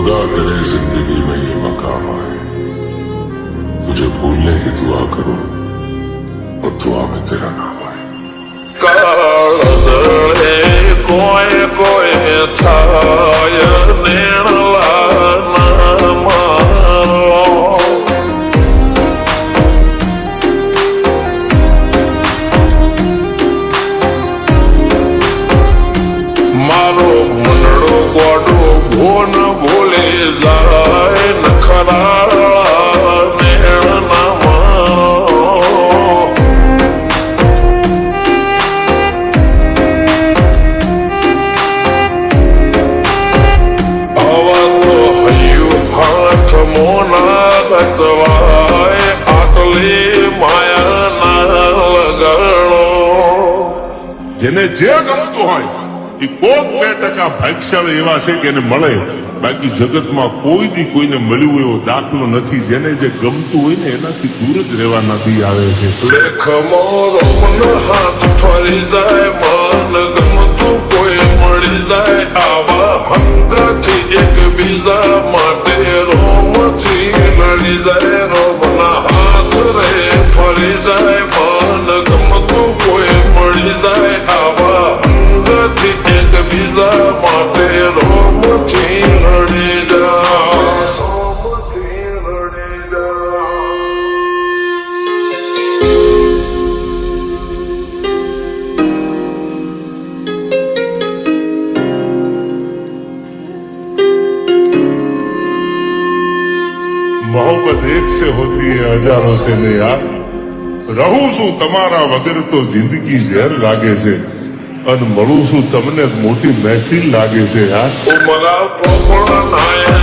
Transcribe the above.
खुदा करे जिंदगी में ये मकाम आए, तुझे भूलने की दुआ करूं और दुआ में तेरा नाम आए। કાળદળે કોઈ કોઈ થાય નેણલા ના મારો મારો મનડો ગોડો ભોન ભૂલે જાય નખરા નેણ ના મારો આવા તો હૈયું હાથ મોના ગચવાય આટલી માયા ના લગાડો જેને જે ગમતું હોય એ કોક 2% ભાગ્યશાળી એવા છે કે એને મળે, બાકી જગતમાં કોઈ દી કોઈને મળ્યું એવો દાખલો નથી. જેને જે ગમતું હોય ને એનાથી દૂર જ રહેવાનાથી આવે છે. લેખમો રોમન હાથ ફરી જાય મન ગમતું કોઈ મળી જાય આવા હંગાથી એકબીજા માટે રોમથી લડી જાય રોમના હાથ રે ફરી જાય મન ગમતું કોઈ મળી જાય આવા હંગાથી એકબીજા માટે રોમથી લડી જાય રોમથી લડી જાય मोहब्बत एक से होती है हजारों से ने यार, રહું છું તમારા વગર તો જિંદગી ઝેર લાગે છે, અને મળું છું તમને મોટી મહેફિલ લાગે છે યાર. ઉમરા પોપડા નાય